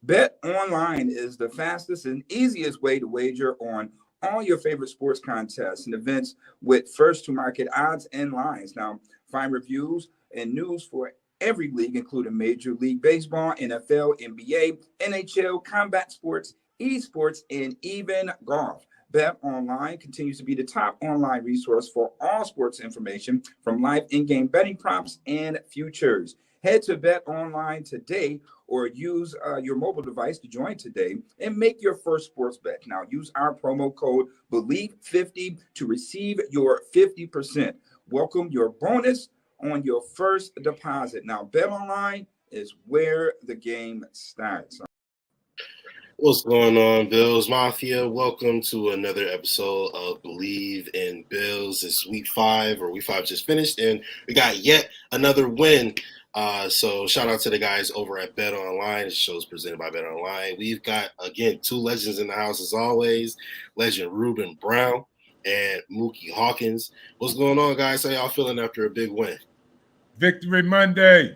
Bet Online is the fastest and easiest way to wager on all your favorite sports contests and events with first to market odds and lines. Now, find reviews and news for every league, including Major League Baseball, NFL, NBA, NHL, combat sports, esports, and even golf. Bet Online continues to be the top online resource for all sports information from live in-game betting props and futures. Head to Bet Online today or use your mobile device to join today and make your first sports bet. Now, use our promo code BLEAV50 to receive your 50%. Welcome your bonus on your first deposit. Now, Bet Online is where the game starts. What's going on, Bills Mafia? Welcome to another episode of Believe in Bills. It's week 5, or week 5 just finished, and we got yet another win. So shout out to the guys over at Bet Online. The show's presented by Bet Online. We've got, again, 2 legends in the house as always. Legend Ruben Brown and Muki Hawkins. What's going on, guys? How y'all feeling after a big win? Victory Monday.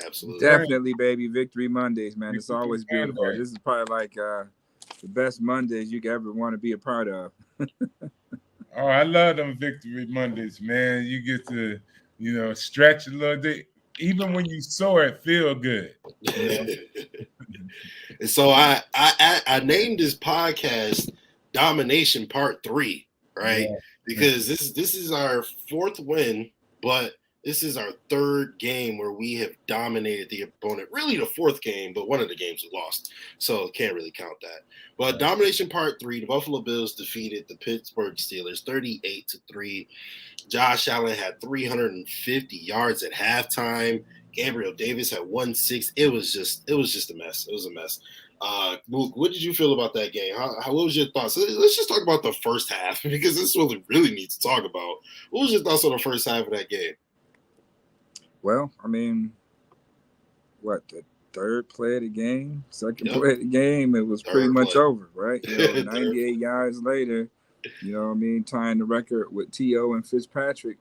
Absolutely. Definitely, baby. Victory Mondays, man. It's always beautiful. This is probably like the best Mondays you could ever want to be a part of. Oh, I love them Victory Mondays, man. You get to, stretch a little bit. Even when you sore, it feel good. And so I named this podcast Domination Part 3, right? Yeah. Because this is our 4th win, but this is our 3rd game where we have dominated the opponent. Really the 4th game, but one of the games we lost. So can't really count that. But Domination Part 3, the Buffalo Bills defeated the Pittsburgh Steelers 38-3. Josh Allen had 350 yards at halftime. Gabriel Davis had 160. It was just a mess. It was a mess. Luke, what did you feel about that game? What was your thoughts? Let's just talk about the first half, because this is what we really need to talk about. What was your thoughts on the first half of that game? Well, I mean, the 3rd play of the game, 2nd play of the game, it was pretty much over, right? 98 yards later, tying the record with T.O. and Fitzpatrick,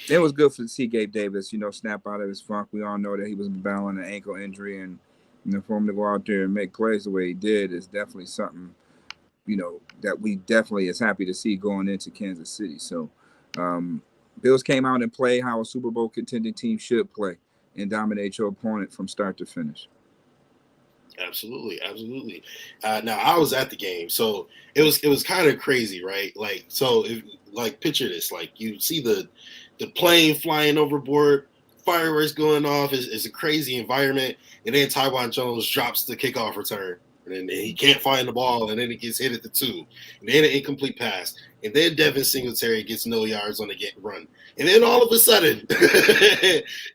It was good to see Gabe Davis, snap out of his funk. We all know that he was battling an ankle injury, and, for him to go out there and make plays the way he did is definitely something, that we definitely is happy to see going into Kansas City. So, Bills came out and played how a Super Bowl contending team should play and dominate your opponent from start to finish. Absolutely. Now I was at the game, so it was kind of crazy, right? Picture this: you see the plane flying overboard, fireworks going off. It's a crazy environment, and then Tywan Jones drops the kickoff return. And he can't find the ball, and then it gets hit at the 2, and then an incomplete pass, and then Devin Singletary gets no yards on the run, and then all of a sudden,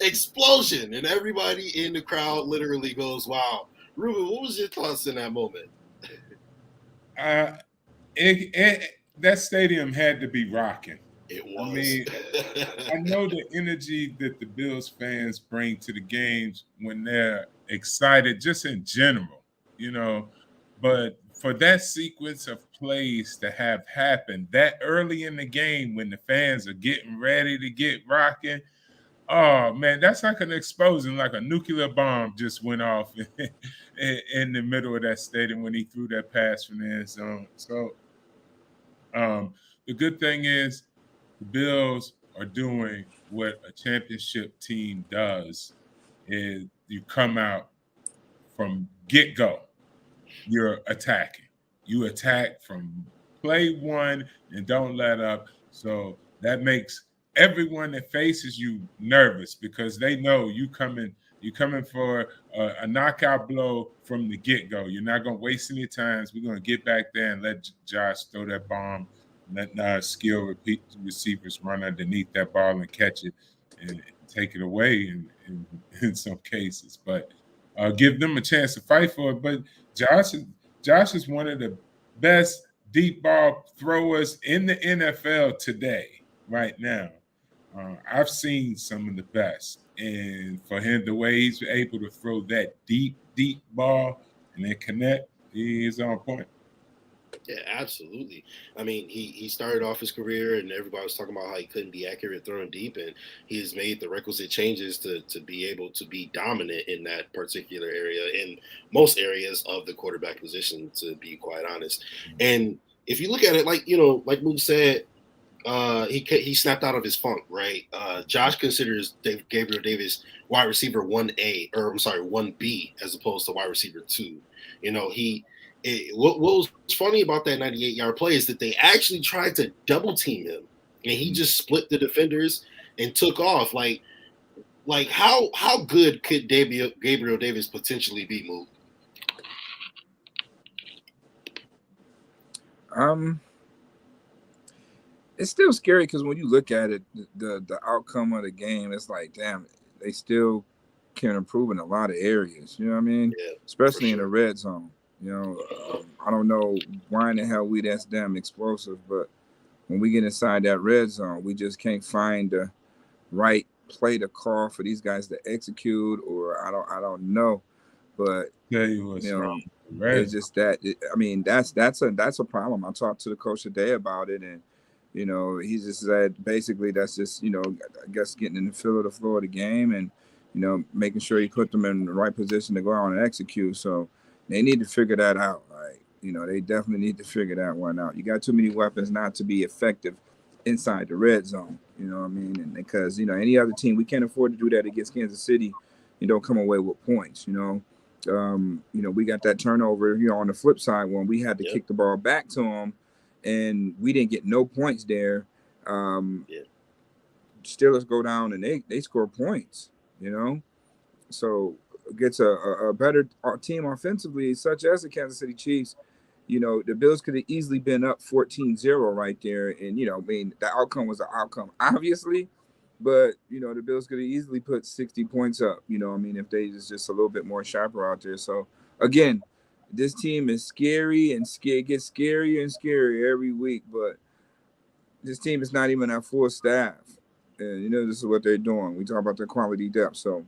explosion, and everybody in the crowd literally goes, "Wow!" Ruben, what was your thoughts in that moment? That stadium had to be rocking. It was. I mean, I know the energy that the Bills fans bring to the games when they're excited, just in general. But for that sequence of plays to have happened that early in the game when the fans are getting ready to get rocking, oh man, that's like an explosion, like a nuclear bomb just went off in the middle of that stadium when he threw that pass from the end zone. So the good thing is the Bills are doing what a championship team does, is you come out from get-go. You're attacking. You attack from play 1 and don't let up. So that makes everyone that faces you nervous, because they know you're coming for a knockout blow from the get-go. You're not going to waste any time. We're going to get back there and let Josh throw that bomb, let skilled receivers run underneath that ball and catch it and take it away in some cases. But give them a chance to fight for it. But Josh is one of the best deep ball throwers in the NFL today, right now. I've seen some of the best. And for him, the way he's able to throw that deep ball and then connect, he is on point. Yeah, absolutely. I mean, he started off his career, and everybody was talking about how he couldn't be accurate throwing deep, and he has made the requisite changes to be able to be dominant in that particular area, in most areas of the quarterback position, to be quite honest. And if you look at it, like like Mook said, he snapped out of his funk, right? Josh considers Gabriel Davis wide receiver 1A, or I'm sorry, 1B, as opposed to wide receiver 2. What was funny about that 98-yard play is that they actually tried to double team him, and he just split the defenders and took off. Like how good could Gabriel Davis potentially be, Mook? It's still scary because when you look at it, the outcome of the game, it's like, damn, they still can improve in a lot of areas. You know what I mean? Yeah, especially in the red zone. I don't know why in the hell we that's damn explosive, but when we get inside that red zone, we just can't find the right play to call for these guys to execute, or I don't know. But Tell you what's wrong. It's just that that's a problem. I talked to the coach today about it, and he just said basically that's just I guess getting in the feel of the floor of the game, and making sure you put them in the right position to go out and execute. So they need to figure that out. They definitely need to figure that one out. You got too many weapons not to be effective inside the red zone. You know what I mean? And because any other team, we can't afford to do that against Kansas City. You don't come away with points. We got that turnover. On the flip side, when we had to kick the ball back to them, and we didn't get no points there. Steelers go down and they score points. So gets a better team offensively, such as the Kansas City Chiefs. The Bills could have easily been up 14-0 right there. And, the outcome was the outcome, obviously. But, the Bills could have easily put 60 points up, if they just a little bit more sharper out there. So, again, this team is scary and gets scarier and scarier every week. But this team is not even at full staff. And, this is what they're doing. We talk about their quality depth. So,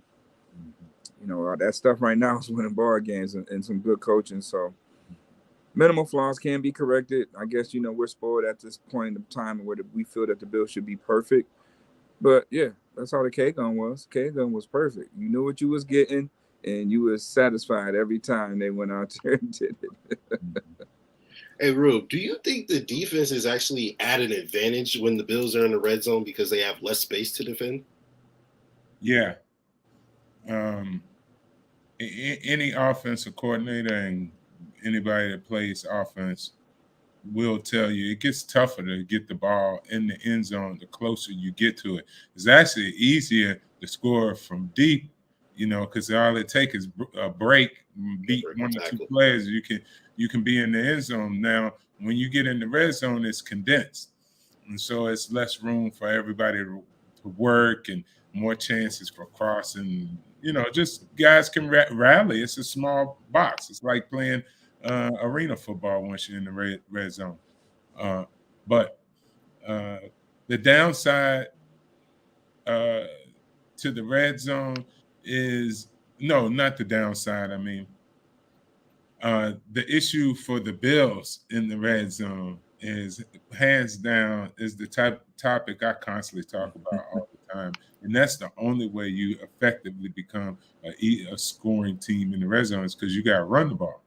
that stuff right now is winning ball games and some good coaching. So, minimal flaws can be corrected. I guess, we're spoiled at this point in time where we feel that the Bills should be perfect. But, yeah, that's how the K-Gun was. K-Gun was perfect. You knew what you was getting, and you was satisfied every time they went out there and did it. Hey, Rube, do you think the defense is actually at an advantage when the Bills are in the red zone because they have less space to defend? Yeah. Any offensive coordinator and anybody that plays offense will tell you it gets tougher to get the ball in the end zone the closer you get to it. It's actually easier to score from deep, because all it takes is a break, beat one or two players. You can be in the end zone. Now, when you get in the red zone, it's condensed, and so it's less room for everybody to work and more chances for crossing. Just guys can rally. It's a small box. It's like playing arena football once you're in the red zone. But the downside to the red zone is not the downside. I mean, the issue for the Bills in the red zone is hands down is the topic I constantly talk about all the time. And that's the only way you effectively become a scoring team in the red zone is because you got to run the ball.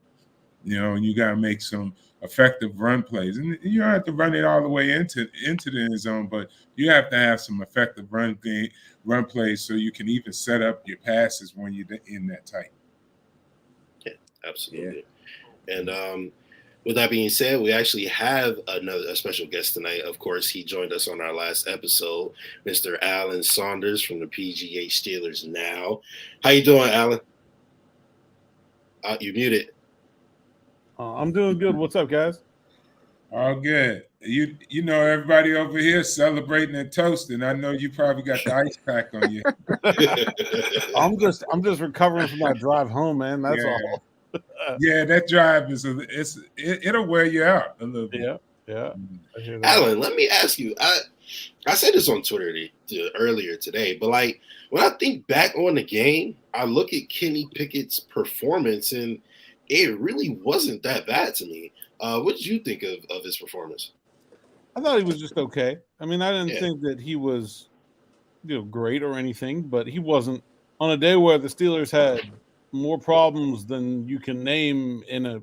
And you got to make some effective run plays. And you don't have to run it all the way into the end zone, but you have to have some effective run plays so you can even set up your passes when you're in that tight. Yeah, absolutely. Yeah. And with that being said, we actually have a special guest tonight. Of course, he joined us on our last episode, Mr. Alan Saunders from the PGA Steelers Now. How you doing, Alan? You muted. I'm doing good. What's up, guys? All good. You know everybody over here celebrating and toasting. I know you probably got the ice pack on you. I'm just recovering from that drive home, man. That's all. Yeah, that drive it'll wear you out a little bit. Yeah. Alan, let me ask you. I said this on Twitter earlier today, but like when I think back on the game, I look at Kenny Pickett's performance and it really wasn't that bad to me. What did you think of his performance? I thought he was just okay. I mean, I didn't Yeah. think that he was, great or anything, but he wasn't on a day where the Steelers had more problems than you can name in a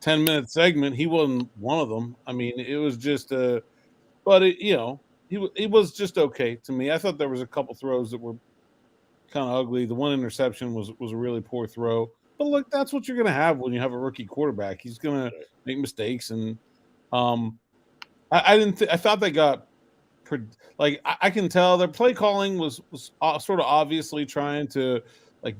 10-minute segment. He wasn't one of them. I mean, it was just but he was just okay to me. I thought there was a couple throws that were kind of ugly. The one interception was a really poor throw. But look, that's what you're going to have when you have a rookie quarterback. He's going to make mistakes, and I didn't. I thought they got I can tell their play calling was sort of obviously trying to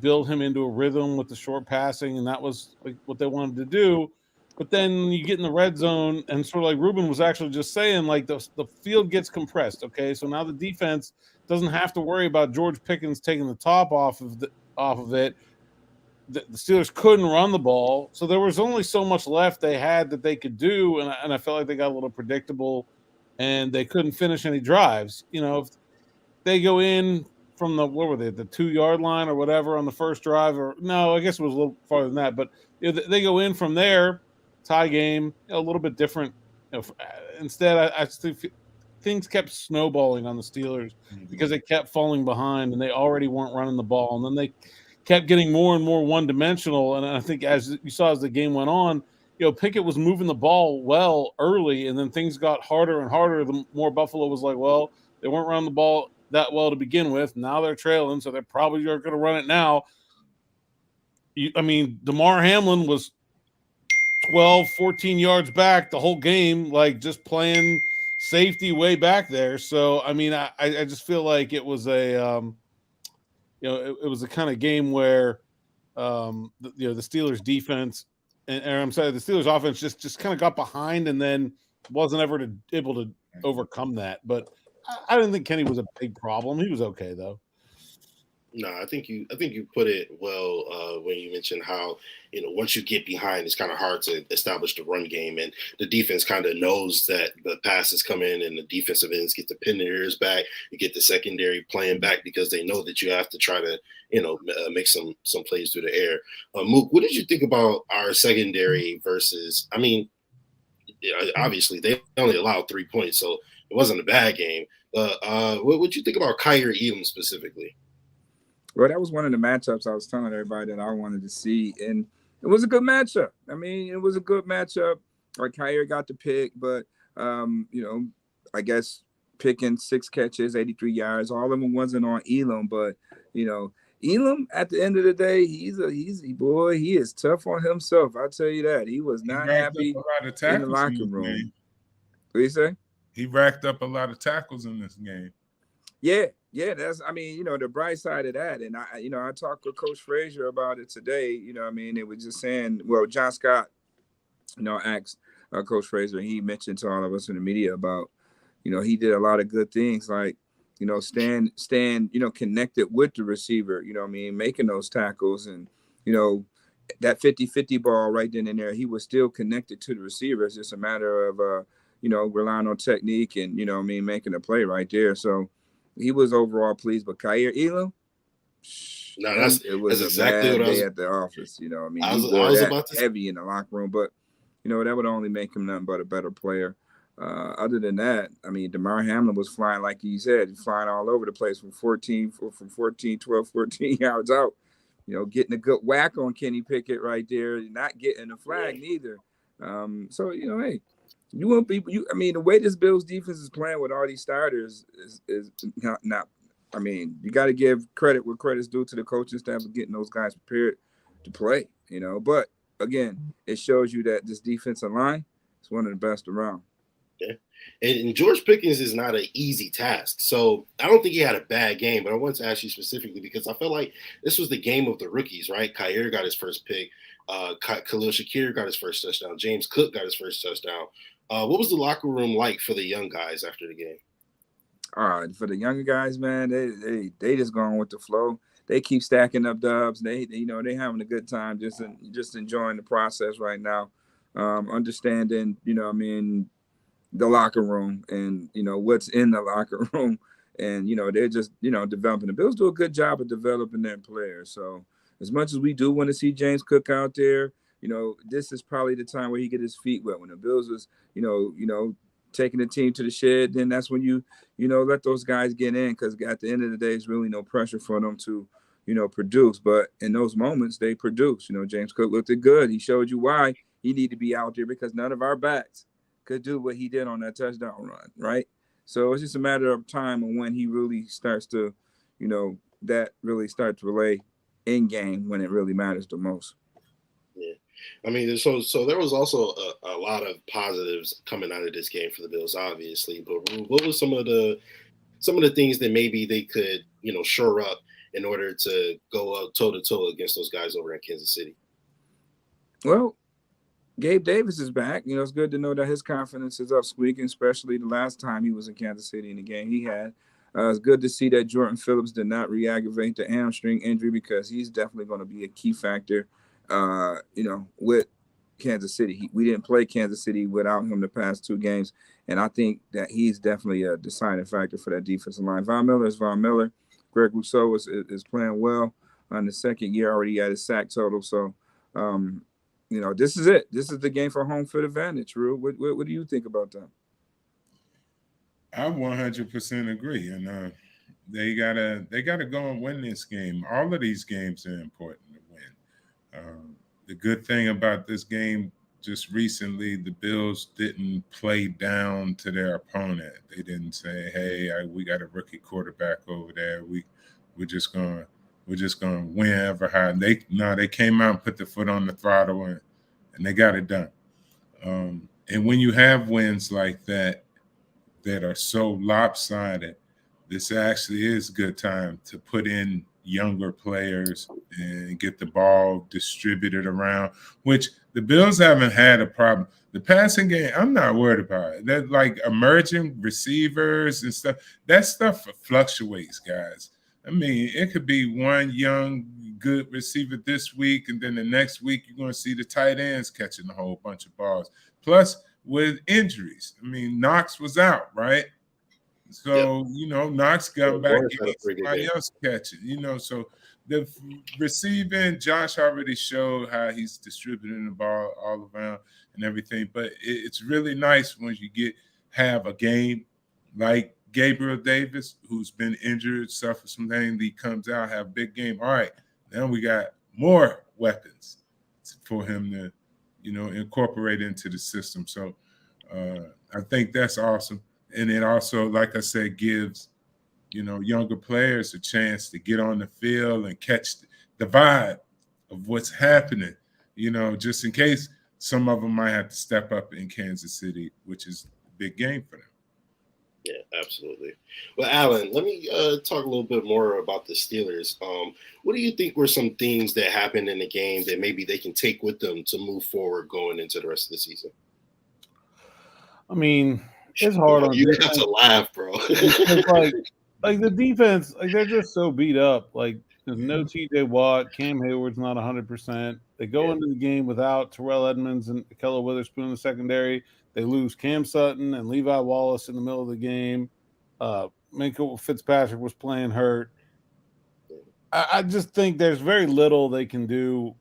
build him into a rhythm with the short passing, and that was what they wanted to do. But then you get in the red zone, and sort of like Ruben was actually just saying, the field gets compressed. Okay, so now the defense doesn't have to worry about George Pickens taking the top off of it. The Steelers couldn't run the ball, so there was only so much left they had that they could do, and I felt like they got a little predictable, and they couldn't finish any drives. If they go in from the 2-yard line or whatever on the first drive, or no, I guess it was a little farther than that, but they go in from there, tie game, a little bit different. Instead, I think things kept snowballing on the Steelers because they kept falling behind, and they already weren't running the ball, and then they kept getting more and more one-dimensional. And I think as you saw as the game went on, Pickett was moving the ball well early, and then things got harder and harder. The more Buffalo was like, well, they weren't running the ball that well to begin with. Now they're trailing, so they're probably going to run it now. DeMar Hamlin was 12, 14 yards back the whole game, just playing safety way back there. So, I just feel like it was a it was a kind of game where the Steelers defense and I'm sorry, the Steelers offense just kind of got behind and then wasn't ever able to overcome that. But I didn't think Kenny was a big problem. He was okay though. No, I think you put it well when you mentioned how once you get behind, it's kind of hard to establish the run game, and the defense kind of knows that the passes come in, and the defensive ends get the pin their ears back. You get the secondary playing back because they know that you have to try to make some plays through the air. Mook, what did you think about our secondary versus? Obviously they only allowed 3 points, so it wasn't a bad game. What did you think about Kyer Elam specifically? Well, that was one of the matchups I was telling everybody that I wanted to see, and it was a good matchup. It was a good matchup. Kyer got the pick, but I guess picking 6 catches, 83 yards. All of them wasn't on Elam, but Elam at the end of the day, he's boy. He is tough on himself. I'll tell you that. He was not happy in the locker room. What do you say? He racked up a lot of tackles in this game. Yeah, that's the bright side of that. And I talked with Coach Frazier about it today. It was just saying, well, John Scott, asked Coach Frazier, and he mentioned to all of us in the media about, he did a lot of good things like, stand, connected with the receiver, making those tackles, and, that 50-50 ball right then and there, he was still connected to the receiver. It's just a matter of, relying on technique and, making a play right there. So, he was overall pleased, but Kyer Elam, it was exactly what I was at the office. He I was that about to heavy in the locker room, but that would only make him nothing but a better player. Other than that, DeMar Hamlin was flying like he said, flying all over the place from 12, 14 yards out. Getting a good whack on Kenny Pickett right there, not getting a flag neither. So hey. You won't be. The way this Bills defense is playing with all these starters is not. You got to give credit where credit's due to the coaching staff for getting those guys prepared to play. But again, it shows you that this defensive line is one of the best around. Yeah, and George Pickens is not an easy task. So I don't think he had a bad game, but I wanted to ask you specifically because I felt like this was the game of the rookies, right? Kyer got his first pick. Khalil Shakir got his first touchdown. James Cook got his first touchdown. What was the locker room like for the young guys after the game? For the younger guys, man, they just going with the flow. They keep stacking up dubs. They having a good time, just enjoying the process right now. Understanding, the locker room and what's in the locker room, and they're just developing. The Bills do a good job of developing their players. So as much as we do want to see James Cook out there, this is probably the time where he get his feet wet. When the Bills was, taking the team to the shed, then that's when you let those guys get in, because at the end of the day, it's really no pressure for them to, produce. But in those moments, they produce. James Cook looked good. He showed you why he needed to be out there, because none of our backs could do what he did on that touchdown run, right? So it's just a matter of time and when he really starts to, that really starts to relay in game when it really matters the most. Yeah. I mean, so there was also a lot of positives coming out of this game for the Bills, obviously. But what was some of the things that maybe they could, shore up in order to go up toe-to-toe against those guys over in Kansas City? Well, Gabe Davis is back. It's good to know that his confidence is up squeaking, especially the last time he was in Kansas City in the game he had. It's good to see that Jordan Phillips did not re-aggravate the hamstring injury, because he's definitely going to be a key factor, with Kansas City. We didn't play Kansas City without him the past 2 games, and I think that he's definitely a deciding factor for that defensive line. Von Miller is Von Miller. Greg Rousseau is playing well on the second year, already at his sack total. So, this is it. This is the game for home field advantage, Rue. What do you think about that? I 100% agree, and they gotta go and win this game. All of these games are important to win. The good thing about this game, just recently, the Bills didn't play down to their opponent. They didn't say, "Hey, we got a rookie quarterback over there. We're just gonna win ever high." They came out and put the foot on the throttle, and they got it done. And when you have wins like that are so lopsided, this actually is a good time to put in younger players and get the ball distributed around, which the Bills haven't had a problem. The passing game, I'm not worried about it. That, like, emerging receivers and stuff, that stuff fluctuates, guys. I mean, it could be one young, good receiver this week, and then the next week you're going to see the tight ends catching a whole bunch of balls. Plus, with injuries, I mean, Knox was out, right? So, Knox got back, somebody else catching, so the receiving, Josh already showed how he's distributing the ball all around and everything. But it's really nice when you have a game like Gabriel Davis, who's been injured, suffered some pain, he comes out, have a big game. All right, now we got more weapons for him to, incorporate into the system. So I think that's awesome. And it also, like I said, gives, younger players a chance to get on the field and catch the vibe of what's happening, just in case some of them might have to step up in Kansas City, which is a big game for them. Yeah, absolutely. Well, Alan, let me talk a little bit more about the Steelers. What do you think were some things that happened in the game that maybe they can take with them to move forward going into the rest of the season? I mean, it's hard on you defense. have to laugh, bro. like the defense, they're just so beat up. Like, there's no TJ Watt, Cam Hayward's not 100%. They go into the game without Terrell Edmonds and Keller Witherspoon in the secondary. They lose Cam Sutton and Levi Wallace in the middle of the game. Minkah Fitzpatrick was playing hurt. I just think there's very little they can do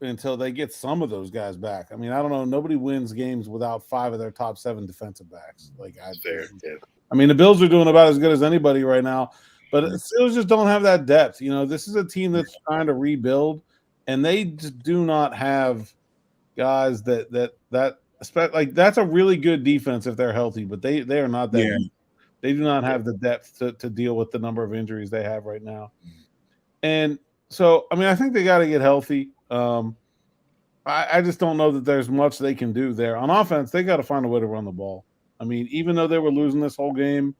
until they get some of those guys back. I mean, I don't know. Nobody wins games without 5 of their top 7 defensive backs. I mean, the Bills are doing about as good as anybody right now, but the Steelers just don't have that depth. This is a team that's trying to rebuild, and they just do not have guys that that's a really good defense if they're healthy, but they are not that. Yeah. They do not have the depth to deal with the number of injuries they have right now. And so, I mean, I think they got to get healthy. I just don't know that there's much they can do there. On offense, they got to find a way to run the ball. I mean, even though they were losing this whole game,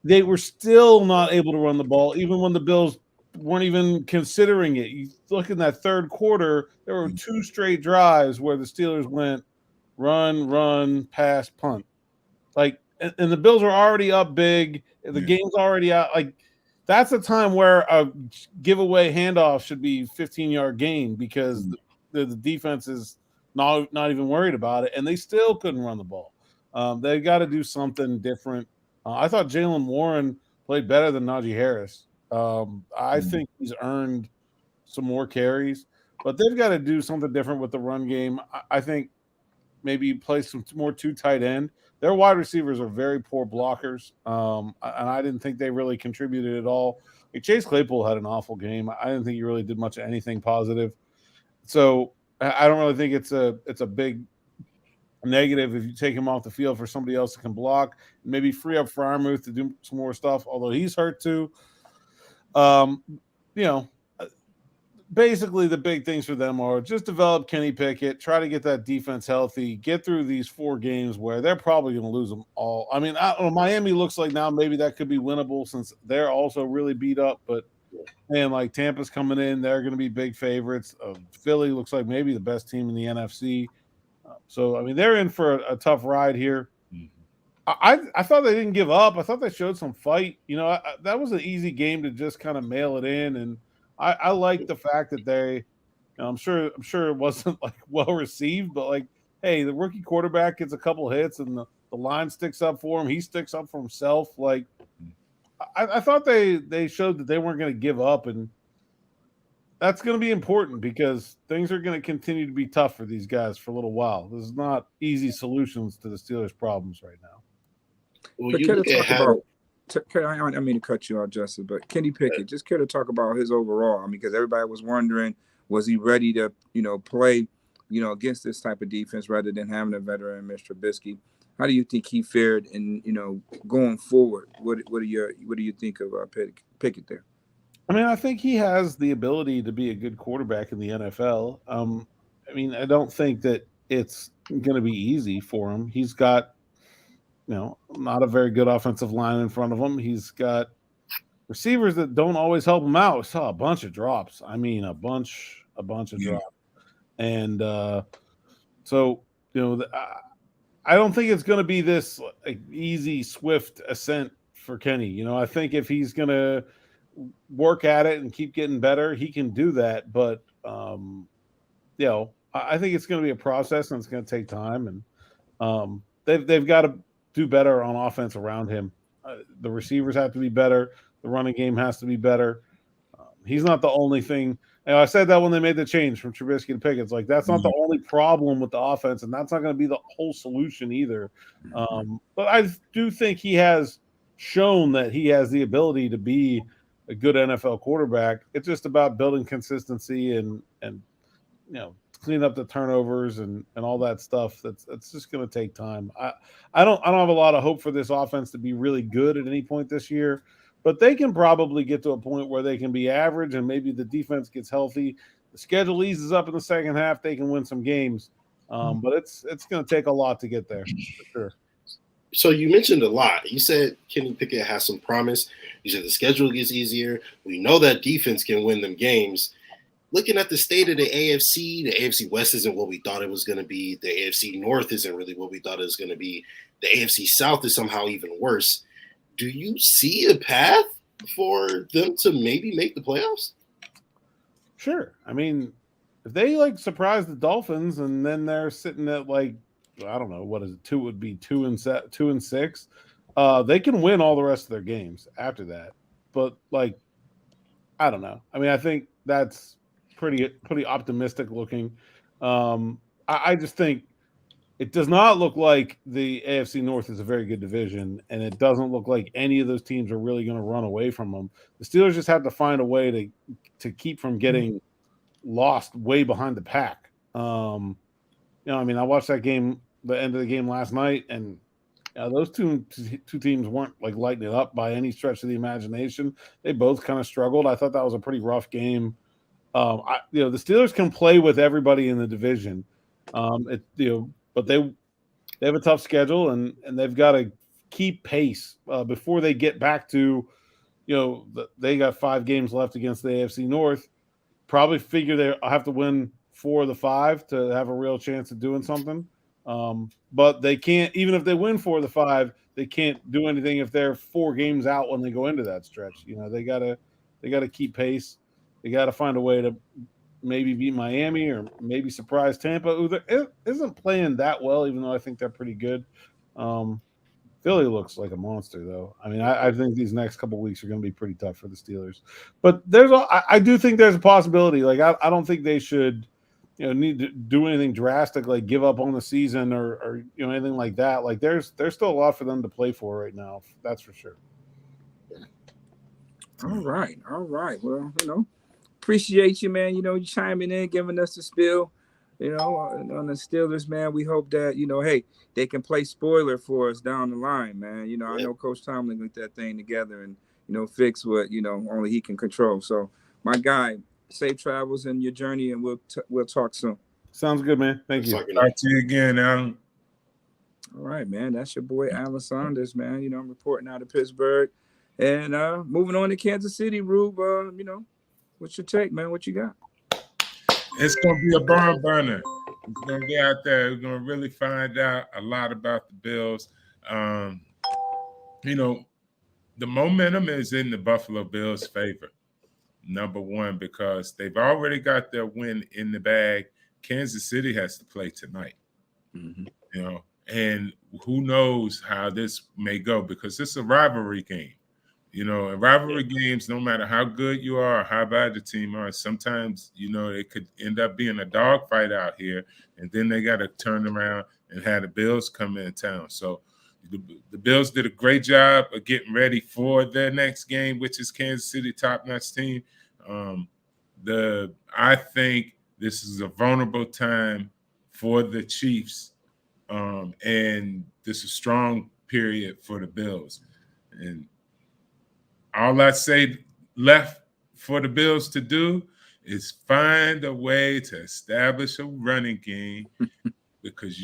they were still not able to run the ball, even when the Bills weren't even considering it. You look in that third quarter, there were 2 straight drives where the Steelers went run, pass, punt. And the Bills are already up big. The game's already out. That's a time where a giveaway handoff should be 15-yard gain, because the defense is not even worried about it, and they still couldn't run the ball. They got to do something different. I thought Jaylen Warren played better than Najee Harris. I think he's earned some more carries. but they've got to do something different with the run game. I think maybe play some more two tight end. Their wide receivers are very poor blockers, and I didn't think they really contributed at all. Like Chase Claypool had an awful game. I didn't think he really did much of anything positive. So I don't really think it's a big negative if you take him off the field for somebody else that can block. Maybe free up Freiermuth to do some more stuff, although he's hurt too. You know, basically the big things for them are just develop Kenny Pickett, try to get that defense healthy, get through these 4 games where they're probably going to lose them all. I mean, I don't know, Miami looks like now maybe that could be winnable since they're also really beat up, but man, like Tampa's coming in, they're going to be big favorites. Philly looks like maybe the best team in the NFC. So, I mean, they're in for a tough ride here. I thought they didn't give up. I thought they showed some fight. You know, that was an easy game to just kind of mail it in, and I like the fact that they. You know, I'm sure it wasn't like well received, but like, hey, the rookie quarterback gets a couple hits, and the line sticks up for him. He sticks up for himself. Like, I thought they showed that they weren't going to give up, and that's going to be important because things are going to continue to be tough for these guys for a little while. This is not easy solutions to the Steelers' problems right now. Well, you look at how. I mean to cut you off, Justus, but Kenny Pickett, just care to talk about his overall? I mean, because everybody was wondering, was he ready to, play, against this type of defense rather than having a veteran, Mr. Trubisky? How do you think he fared in, going forward? What do you think of Pickett there? I mean, I think he has the ability to be a good quarterback in the NFL. I mean, I don't think that it's going to be easy for him. He's got, not a very good offensive line in front of him. He's got receivers that don't always help him out. We saw a bunch of drops. I mean, a bunch of drops. And so, I don't think it's going to be this easy, swift ascent for Kenny. I think if he's going to work at it and keep getting better, he can do that. But, I think it's going to be a process and it's going to take time. And they've got to do better on offense around him. The receivers have to be better. The running game has to be better. He's not the only thing. I said that when they made the change from Trubisky to Pickett. It's like that's not the only problem with the offense, and that's not going to be the whole solution either. But I do think he has shown that he has the ability to be a good NFL quarterback. It's just about building consistency and clean up the turnovers and all that stuff. That's just going to take time. I don't have a lot of hope for this offense to be really good at any point this year, but they can probably get to a point where they can be average and maybe the defense gets healthy. The schedule eases up in the second half. They can win some games, but it's going to take a lot to get there for sure. So you mentioned a lot. You said Kenny Pickett has some promise. You said the schedule gets easier. We know that defense can win them games. Looking at the state of the AFC West isn't what we thought it was going to be. The AFC North isn't really what we thought it was going to be. The AFC South is somehow even worse. Do you see a path for them to maybe make the playoffs? Sure. I mean, if they surprise the Dolphins and then they're sitting at I don't know, what is it? 2 and 6. They can win all the rest of their games after that. But I don't know. I mean, I think that's pretty optimistic looking. I just think it does not look like the AFC North is a very good division, and it doesn't look like any of those teams are really going to run away from them. The Steelers just have to find a way to keep from getting lost way behind the pack. I mean, I watched that game, the end of the game last night, and those two teams weren't lighting it up by any stretch of the imagination. They both kind of struggled. I thought that was a pretty rough game. The Steelers can play with everybody in the division, but they have a tough schedule and they've got to keep pace before they get back to, they got 5 games left against the AFC North. Probably figure they have to win 4 of the 5 to have a real chance of doing something. But they can't, even if they win 4 of the 5, they can't do anything if they're 4 games out when they go into that stretch. They gotta keep pace. They got to find a way to maybe beat Miami or maybe surprise Tampa, who isn't playing that well, even though I think they're pretty good. Philly looks like a monster, though. I mean, I think these next couple of weeks are going to be pretty tough for the Steelers. But I do think there's a possibility. Like, I don't think they should, need to do anything drastic, like give up on the season or anything like that. Like, there's still a lot for them to play for right now. That's for sure. All right. Well, appreciate you, man. You chiming in, giving us the spiel. On the Steelers, man, we hope that, hey, they can play spoiler for us down the line, man. I know Coach Tomlin got that thing together and, fix what, only he can control. So, my guy, safe travels in your journey, and we'll talk soon. Sounds good, man. Thank you. Talk to you again, Alan. All right, man. That's your boy, Alan Saunders, man. I'm reporting out of Pittsburgh. And moving on to Kansas City, Rube, what's your take, man? What you got? It's going to be a barn burner. It's going to be out there. We're going to really find out a lot about the Bills. The momentum is in the Buffalo Bills' favor, number one, because they've already got their win in the bag. Kansas City has to play tonight, and who knows how this may go because it's a rivalry game. In rivalry games, no matter how good you are or how bad the team are, sometimes, it could end up being a dogfight out here, and then they got to turn around and have the Bills come in town. So the Bills did a great job of getting ready for their next game, which is Kansas City top-notch team. I think this is a vulnerable time for the Chiefs, and this is a strong period for the Bills. And all I say left for the Bills to do is find a way to establish a running game because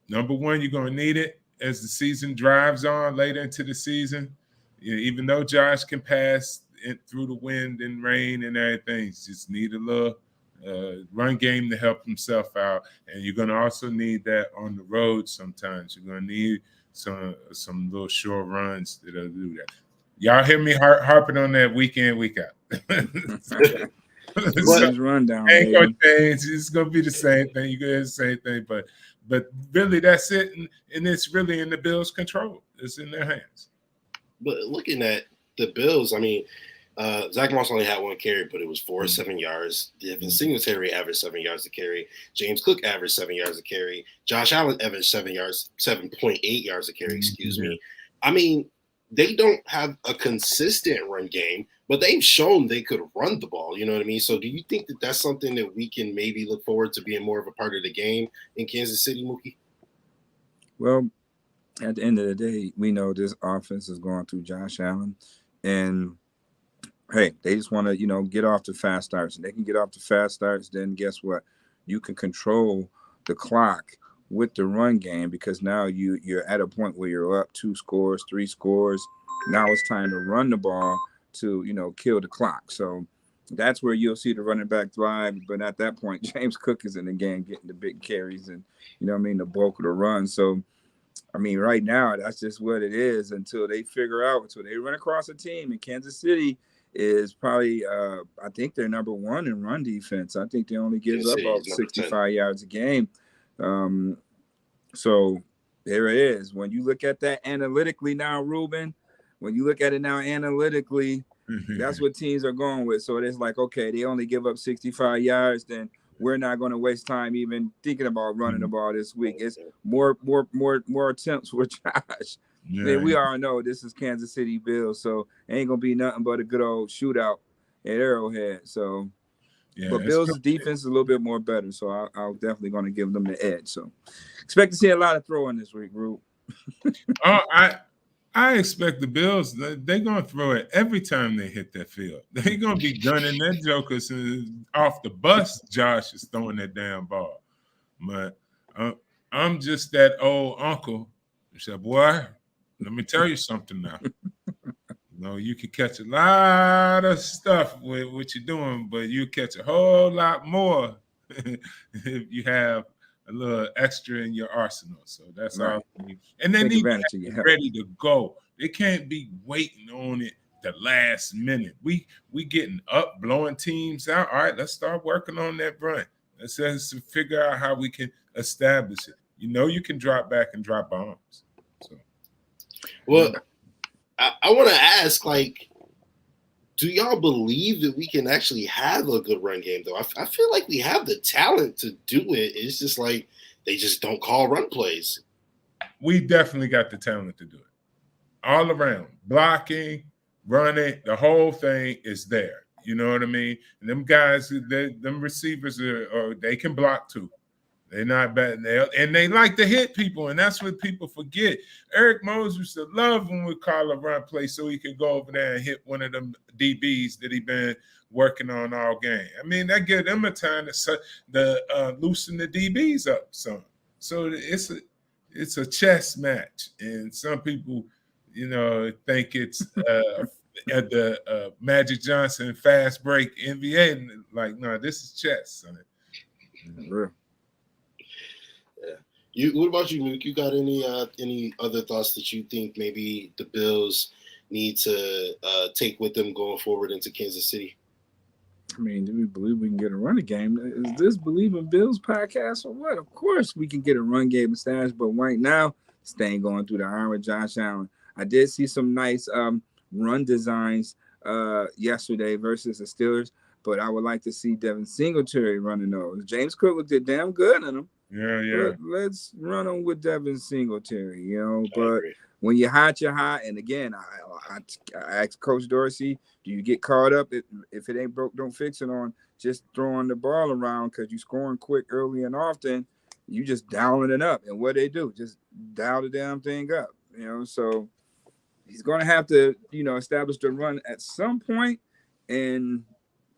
number one, you're going to need it as the season drives on later into the season. Even though Josh can pass through the wind and rain and everything, you just need a little run game to help himself out. And you're going to also need that on the road sometimes. You're going to need some little short runs that'll do that. Y'all hear me harping on that week in, week out. So, rundown. Ain't gonna change. It's gonna be the same thing. You're gonna hear the same thing, but really that's it, and it's really in the Bills' control. It's in their hands. But looking at the Bills, I mean, Zach Moss only had one carry, but it was 4 or 7 yards. Devin Singletary averaged 7 yards to carry. James Cook averaged 7 yards to carry. Josh Allen averaged 7.8 yards to carry. Excuse me. I mean, they don't have a consistent run game, but they've shown they could run the ball. You know what I mean? So do you think that that's something that we can maybe look forward to being more of a part of the game in Kansas City, Muki? Well, at the end of the day, we know this offense is going through Josh Allen. And, hey, they just want to, get off to fast starts. And they can get off to fast starts, then guess what? You can control the clock with the run game because now you're at a point where you're up 2 scores, 3 scores. Now it's time to run the ball to, kill the clock. So that's where you'll see the running back thrive. But at that point, James Cook is in the game getting the big carries and, the bulk of the run. So, right now, that's just what it is until they run across a team. And Kansas City is probably, I think they're number 1 in run defense. I think they only gives up about 65 yards a game. So there it is. When you look at that analytically now, Ruben, that's what teams are going with. So it's like, okay, they only give up 65 yards, then we're not going to waste time even thinking about running the ball this week. It's more attempts for Josh. Then we all know this is Kansas City Bills, so it ain't going to be nothing but a good old shootout at Arrowhead. So but Bills' defense is a little bit more better, so I'll definitely going to give them the edge. So expect to see a lot of throwing this week, Rube. I expect the Bills, they're going to throw it every time they hit that field. They're going to be gunning that jokers off the bus. Josh is throwing that damn ball. But I'm just that old uncle who said, boy, let me tell you something now. You can catch a lot of stuff with what you're doing, but you catch a whole lot more if you have a little extra in your arsenal. So that's all. And they need to be ready to go. They can't be waiting on it the last minute. We getting up, blowing teams out. All right, let's start working on that run. Let's figure out how we can establish it. You can drop back and drop bombs. So. Well, I want to ask, like, do y'all believe that we can actually have a good run game, though? I feel like we have the talent to do it. It's just like they just don't call run plays. We definitely got the talent to do it. All around. Blocking, running, the whole thing is there. You know what I mean? And them guys, them receivers, they can block too. They're not bad. And they like to hit people, and that's what people forget. Eric Moses used to love when we call a run play so he could go over there and hit one of them DBs that he been working on all game. I mean, that give them a time to loosen the DBs up some. So it's a chess match, and some people, think it's at the Magic Johnson fast break NBA. And like, no, this is chess. Real. What about you, Luke? You got any other thoughts that you think maybe the Bills need to take with them going forward into Kansas City? I mean, do we believe we can get a run game? Is this Believe in Bills podcast or what? Of course we can get a run game established, but right now, staying going through the iron with Josh Allen. I did see some nice run designs yesterday versus the Steelers, but I would like to see Devin Singletary running those. James Cook looked damn good in them. Yeah. Let's run them with Devin Singletary, But when you're hot, you're hot. And again, I asked Coach Dorsey, do you get caught up if it ain't broke, don't fix it on just throwing the ball around because you scoring quick early and often, you just dialing it up. And what they do, just dial the damn thing up, So he's going to have to, establish the run at some point. And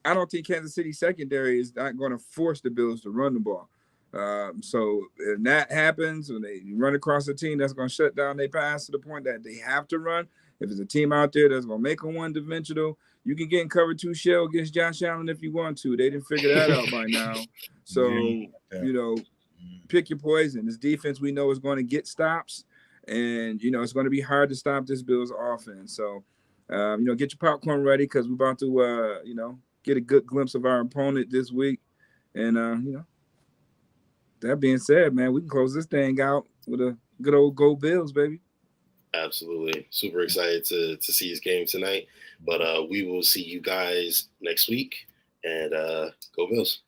I don't think Kansas City secondary is not going to force the Bills to run the ball. So if that happens, when they run across a team that's going to shut down their pass to the point that they have to run, if it's a team out there that's going to make them one-dimensional, you can get in cover 2 shell against Josh Allen if you want to. They didn't figure that out by now. So, pick your poison. This defense we know is going to get stops, and, it's going to be hard to stop this Bills offense. So, get your popcorn ready because we're about to, get a good glimpse of our opponent this week. And, that being said, man, we can close this thing out with a good old Go Bills, baby. Absolutely. Super excited to see his game tonight. But we will see you guys next week. And Go Bills.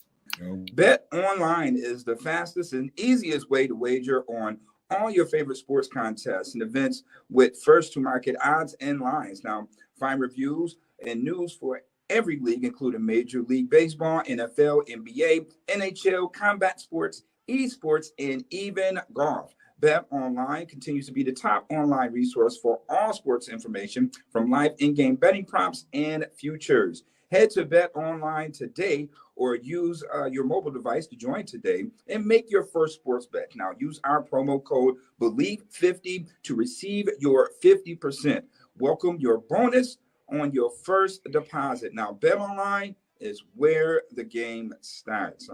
Bet Online is the fastest and easiest way to wager on all your favorite sports contests and events with first-to-market odds and lines. Now, find reviews and news for every league, including Major League Baseball, NFL, NBA, NHL, combat sports, esports, and even golf. Bet Online continues to be the top online resource for all sports information from live in-game betting props and futures. Head to Bet Online today or use your mobile device to join today and make your first sports bet. Now, use our promo code BLEAV50 to receive your 50%. Welcome your bonus on your first deposit. Now, Bet Online is where the game starts.